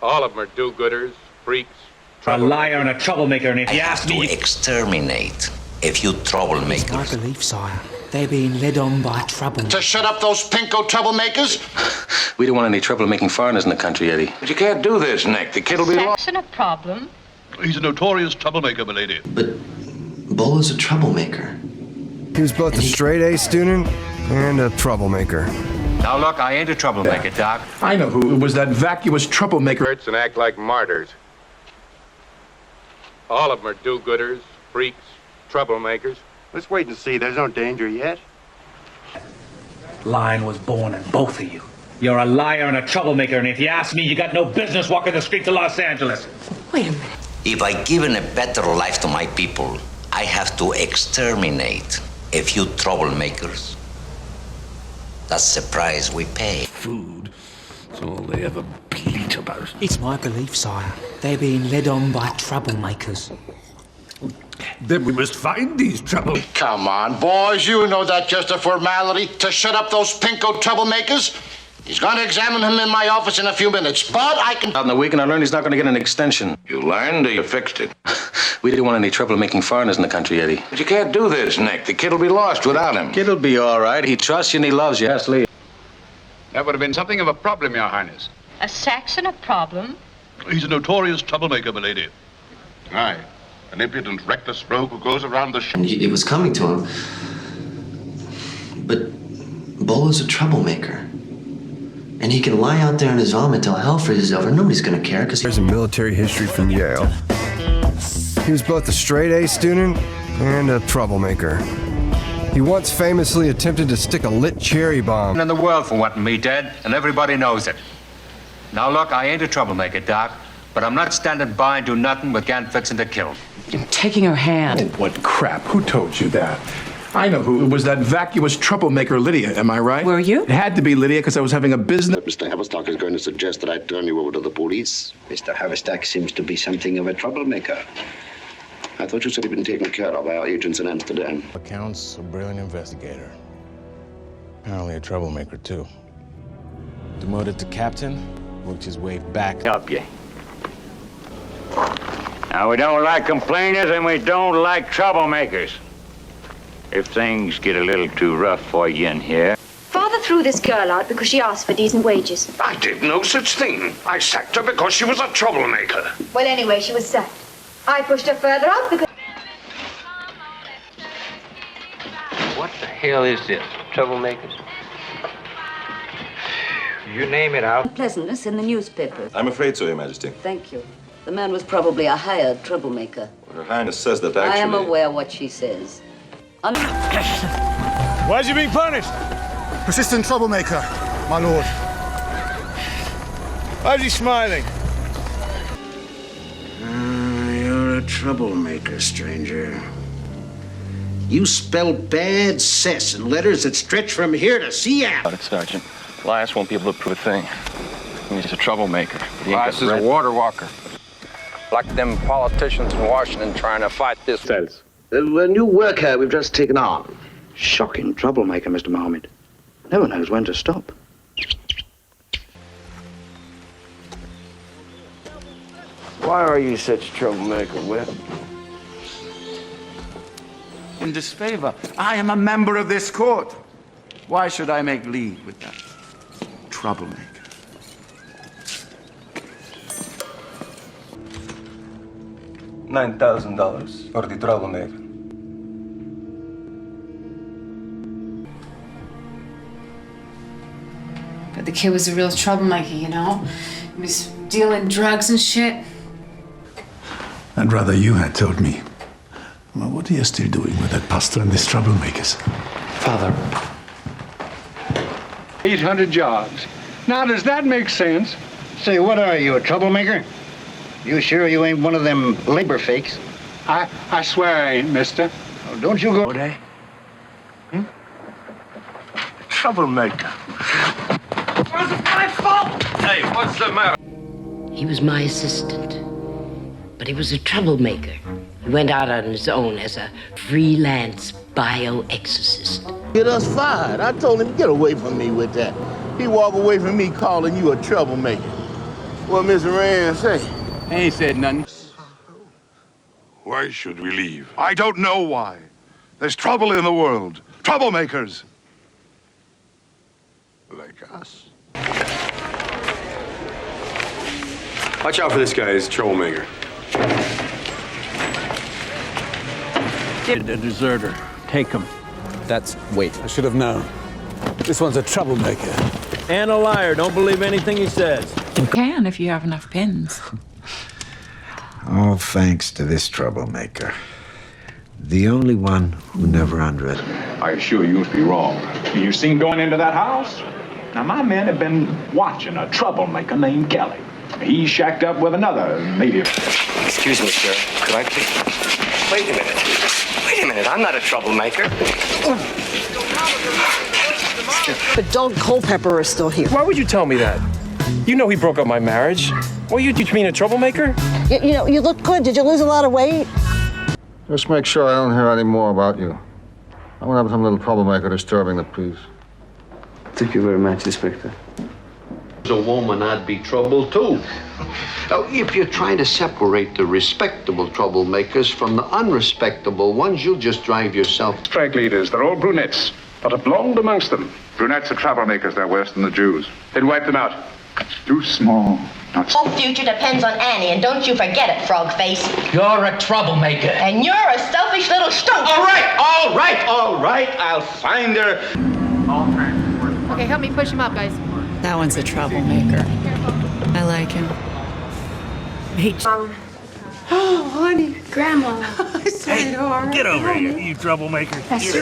All of them are do-gooders, freaks, A liar and a troublemaker, and if you ask me... to exterminate a few troublemakers. It's my belief, sire. They're being led on by trouble. To shut up those pinko troublemakers? We don't want any troublemaking foreigners in the country, Eddie. But you can't do this, Nick. The kid'll be lost. Section a problem. He's a notorious troublemaker, milady. But Bola's a troublemaker. He was both a straight-A student and a troublemaker. Now look, I ain't a troublemaker, Doc. I know who. It was that vacuous troublemaker. And act like martyrs. All of them are do-gooders, freaks, troublemakers. Let's wait and see. There's no danger yet. Lion was born in both of you. You're a liar and a troublemaker, and if you ask me, you got no business walking the streets of Los Angeles. Wait a minute. If I given a better life to my people, I have to exterminate a few troublemakers. That's the price we pay. Food. That's all they ever bleat about. It's my belief, sire. They're being led on by troublemakers. Then we must find these trouble. Come on, boys. You know that's just a formality. To shut up those pinko troublemakers? He's going to examine him in my office in a few minutes, but I can... Out in the weekend, I learned he's not going to get an extension. You learned or you fixed it? We didn't want any troublemaking foreigners in the country, Eddie. But you can't do this, Nick. The kid'll be lost without him. Kid'll be all right. He trusts you and he loves you. Yes, Lee. That would have been something of a problem, Your Highness. A section a problem. He's a notorious troublemaker, milady. Aye. An impudent, reckless rogue who goes around the And it was coming to him. But Bola's a troublemaker. And he can lie out there in his vomit till hell freezes over. Nobody's gonna care because There's a military history from Yale. He was both a straight-A student and a troublemaker. He once famously attempted to stick a lit cherry bomb In the world for wanting me dead, and everybody knows it. Now look, I ain't a troublemaker, Doc, but I'm not standing by and do nothing with Gant fixing to kill. You're taking her hand. Oh, what crap. Who told you that? I know who. It was that vacuous troublemaker, Lydia. Am I right? Were you? It had to be Lydia because I was having a business. Mr. Haverstock is going to suggest that I turn you over to the police. Mr. Haverstock seems to be something of a troublemaker. I thought you said he'd been taken care of by our agents in Amsterdam. Accounts a brilliant investigator. Apparently a troublemaker, too. Demoted to captain, worked his way back Help you. Now, we don't like complainers and we don't like troublemakers. If things get a little too rough for you in here. Father threw this girl out because she asked for decent wages. I did no such thing. I sacked her because she was a troublemaker. Well, anyway, she was sacked. I pushed her further up because... What the hell is this? Troublemakers? You name it, I'll... Pleasantness in the newspapers. I'm afraid so, Your Majesty. Thank you. The man was probably a hired troublemaker. Her Highness says that I am aware what she says. Why is he being punished? Persistent troublemaker, my lord. Why is he smiling? You're a troublemaker, stranger. You spell bad cess in letters that stretch from here to Seattle. Sergeant. Elias won't be able to prove a thing. He's a troublemaker. Elias is a water walker. Like them politicians in Washington trying to fight this. A new worker we've just taken on. Shocking troublemaker, Mr. Mohammed. Never knows when to stop. Why are you such a troublemaker, Will? In disfavor. I am a member of this court. Why should I make league with that troublemaker? $9,000 for the troublemaker. But the kid was a real troublemaker, you know? He was dealing drugs and shit. I'd rather you had told me. Well, what are you still doing with that pastor and these troublemakers? Father. 800 jobs. Now, does that make sense? Say, what are you, a troublemaker? You sure you ain't one of them labor fakes? I swear I ain't, mister. Oh, don't you go... What, eh? Troublemaker. It was my fault! Hey, what's the matter? He was my assistant, but he was a troublemaker. He went out on his own as a freelance bioexorcist. Get us fired. I told him, get away from me with that. He walked away from me calling you a troublemaker. What Mr. Rand say? He ain't said nothing. Why should we leave? I don't know why. There's trouble in the world. Troublemakers. Like us. Watch out for this guy. He's a troublemaker. A deserter. Take him. Wait, I should have known. This one's a troublemaker. And a liar. Don't believe anything he says. You can if you have enough pins. All thanks to this troublemaker. The only one who never undressed. I assure you must be wrong. You seen going into that house? Now, my men have been watching a troublemaker named Kelly. He shacked up with another native. Excuse me, sir. Could I please... Wait a minute. Wait a minute. I'm not a troublemaker. Adult Culpepper is still here. Why would you tell me that? You know he broke up my marriage. What, you mean a troublemaker? You know, you look good. Did you lose a lot of weight? Just make sure I don't hear any more about you. I won't have some little troublemaker disturbing the peace. Thank you very much, Inspector. A woman, I'd be troubled too. Now, if you're trying to separate the respectable troublemakers from the unrespectable ones, you'll just drive yourself. Strike leaders, they're all brunettes. Not a blonde amongst them. Brunettes are troublemakers. They're worse than the Jews. Then wipe them out. Too small. Not Whole future depends on Annie, and don't you forget it, frog face. You're a troublemaker. And you're a selfish little stunk. All right. I'll find her. Okay, help me push him up, guys. That one's a troublemaker. I like him. Oh, honey. Grandma. Hey, get over here, you troublemaker. That's